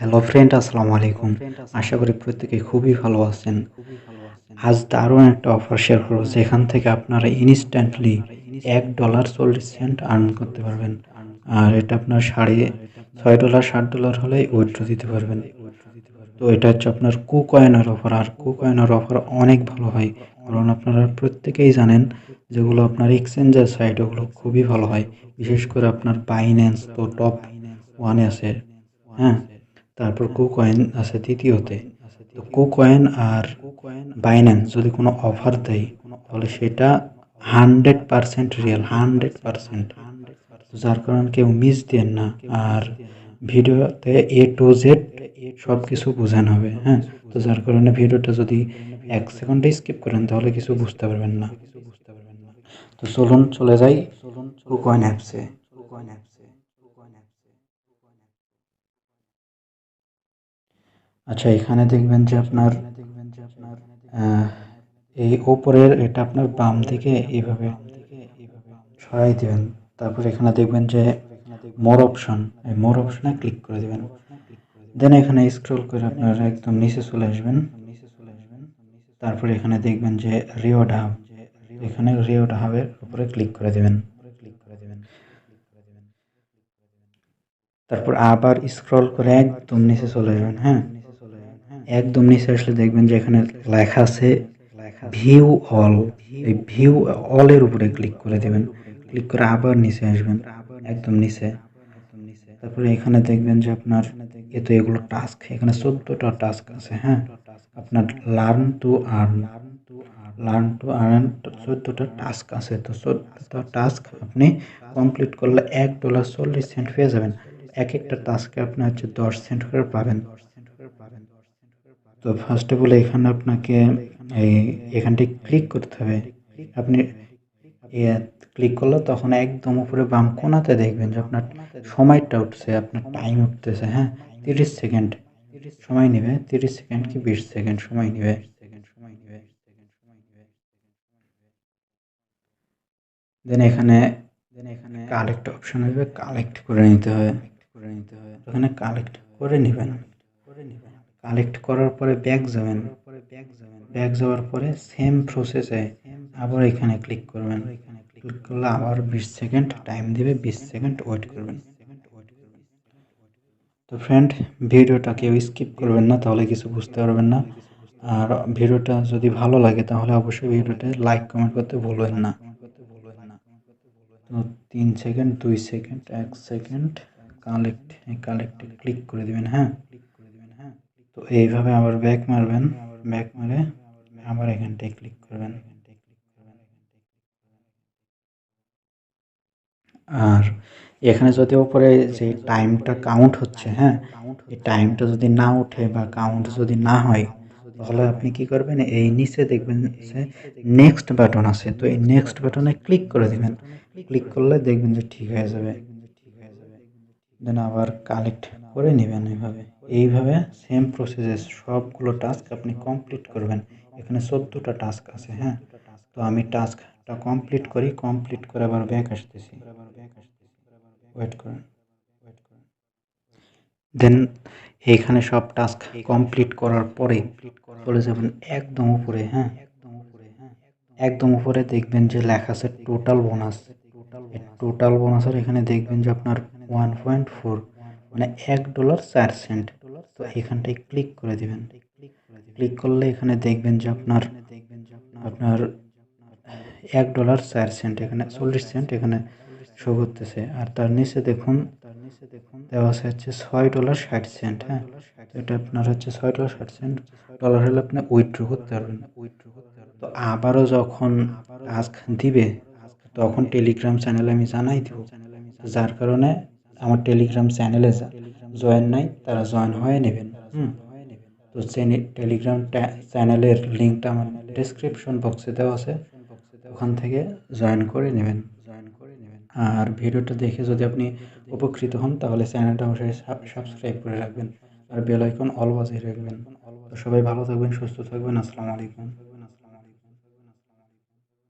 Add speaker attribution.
Speaker 1: Hello friend, আসসালামু আলাইকুম। আশা করি প্রত্যেকে খুবই ভালো আছেন। আজ দারুণ একটা অফার শেয়ার করব যেখান থেকে আপনারা ইনস্ট্যান্টলি $1.40 আর্ন করতে পারবেন। আর এটা আপনার $6.5 $7 হলেই উইথড্র দিতে পারবেন। তো এটা হচ্ছে আপনার কুকয়েনের অফার। আর কুকয়েনের অফার অনেক ভালো হয়, কারণ আপনারা প্রত্যেকেই জানেন যেগুলো আপনার এক্সচেঞ্জের সাইট ওগুলো খুবই ভালো হয়। বিশেষ করে আপনার বাইন্যান্স তো টপ ওয়ানে আছে, হ্যাঁ। তারপর কুকয়েন আছে তৃতীয়তে। তো কুকয়েন আর বাইন্যান্স যদি কোনো অফার দেয় তাহলে সেটা 100% রিয়েল, 100%। যার কারণে কেউ মিস দেন না। আর ভিডিওতে A to Z সব কিছু বোঝানো হবে, হ্যাঁ। তো যার কারণে ভিডিওটা যদি 1 সেকেন্ডে স্কিপ করেন তাহলে কিছু বুঝতে পারবেন না। তো চলুন চলে যাই কুকয়েন অ্যাপসে। আচ্ছা, এখানে দেখবেন যে আপনার আহ, এই ওপরের এটা আপনার বাম দিকে এইভাবে সরাই দিবেন। তারপর এখানে দেখবেন যে মোর অপশন, এই মোর অপশনে ক্লিক করে দিবেন। দেন এখানে স্ক্রল করে আপনারা একদম নিচে চলে আসবেন। তারপর এখানে দেখবেন যে রিওয়ার্ড হাব, এখানে রিওয়ার্ড হাবের উপরে ক্লিক করে দেবেন। তারপর আবার স্ক্রল করে একদম নিচে চলে আসবেন, হ্যাঁ। একদম নিচে আসলে দেখবেন যে এখানে লেখা আছে ভিউ অল। এই ভিউ অলের উপরে ক্লিক করে দেবেন। ক্লিক করে আবার নিচে আসবেন, একদম নিচে। তারপরে এখানে দেখবেন যে আপনার এগুলো টাস্ক, এখানে 14টা টাস্ক আছে, হ্যাঁ। আপনার লার্ন টু আর্ন 14টা টাস্ক আছে। তো 14টা টাস্ক আপনি কমপ্লিট করলে $1.40 পেয়ে যাবেন। এক একটা টাস্কে আপনি হচ্ছে 10 সেন্ট করে পাবেন। তো ফার্স্ট অফ অল এখানে আপনাকে এখানটায় ক্লিক করতে হবে। আপনি ক্লিক করলে তখন একদম উপরে বাম কোণাতে দেখবেন যে আপনার সময়টা উঠছে, আপনার টাইম উঠতেছে, হ্যাঁ। 30 সেকেন্ড সময় নেবে, 30 সেকেন্ড কি 20 সেকেন্ড সময় নেবে। দেন এখানে কালেক্ট অপশন আসবে, কালেক্ট করে নিতে হবে। এখানে কালেক্ট করে নেবেন। কালেক্ট করার পরে ব্যাক যাবেন। ব্যাক যাওয়ার পরে সেম প্রসেসে আবার এখানে ক্লিক করবেন। ক্লিক করলে আবার 20 সেকেন্ড টাইম দিবে, 20 সেকেন্ড ওয়েট করবেন। তো ফ্রেন্ড, ভিডিওটা কেউ স্কিপ করবেন না, তাহলে কিছু বুঝতে পারবেন না। আর ভিডিওটা যদি ভালো লাগে তাহলে অবশ্যই ভিডিওতে লাইক কমেন্ট করতে ভুলবেন না। তো 3 সেকেন্ড, 2 সেকেন্ড, 1 সেকেন্ড, কালেক্টে ক্লিক করে দিবেন, হ্যাঁ। তো এইভাবে আবার ব্যাক মারবেন। ব্যাক মারে আবার এখানটায় ক্লিক করবেন। আর এখানে যদি ওপরে যে টাইমটা কাউন্ট হচ্ছে, হ্যাঁ, এই টাইমটা যদি না ওঠে বা কাউন্ট যদি না হয় তাহলে আপনি কি করবেন, এই নিচে দেখবেন যে নেক্সট বাটন আছে। তো এই নেক্সট বাটনে ক্লিক করে দিবেন। ক্লিক করলে দেখবেন যে ঠিক হয়ে যাবে। দেন আবার কালেক্ট করে নেবেন। এইভাবে সেম প্রসেসে সবগুলো টাস্ক আপনি কমপ্লিট করবেন। এখানে 14টা টাস্ক আছে, হ্যাঁ। তো আমি টাস্কটা কমপ্লিট করি, কমপ্লিট করে আবার ব্যাক আসতেছি। ওয়েট করেন। দেন এইখানে সব টাস্ক কমপ্লিট করার পরে চলে যাবেন একদম উপরে, হ্যাঁ। একদম উপরে দেখবেন যে লেখা আছে টোটাল বোনাস। টোটাল বোনাসের এখানে দেখবেন যে আপনার 1.4, মানে $1.04। তো এখানটায় ক্লিক করে দিবেন। ক্লিক করলে এখানে দেখবেন যে আপনার আপনার $1.04 এখানে 40 সেন্ট এখানে শো করতেছে। আর তার নিচে দেখুন দেওয়া আছে হচ্ছে $6.60, হ্যাঁ। তো এটা আপনার হচ্ছে $6.60 ডলার হলে আপনি উইথড্র করতে পারবেন। তো আবারও যখন টাস্ক দিবে তখন টেলিগ্রাম চ্যানেলে আমি জানাই দিব। যার কারণে আমার টেলিগ্রাম চ্যানেলে জয়েন নাই তারা জয়েন হয়ে নেবেন, হুম। তো টেলিগ্রাম চ্যানেলের লিঙ্কটা আমার ডেসক্রিপশন বক্সে দেওয়া আছে, ওখান থেকে জয়েন করে নেবেন। আর ভিডিওটা দেখে যদি আপনি উপকৃত হন তাহলে চ্যানেলটা অবশ্যই সাবস্ক্রাইব করে রাখবেন আর বেল আইকন অল বাজিয়ে রাখবেন। তো সবাই ভালো থাকবেন, সুস্থ থাকবেন। আসসালামু আলাইকুম।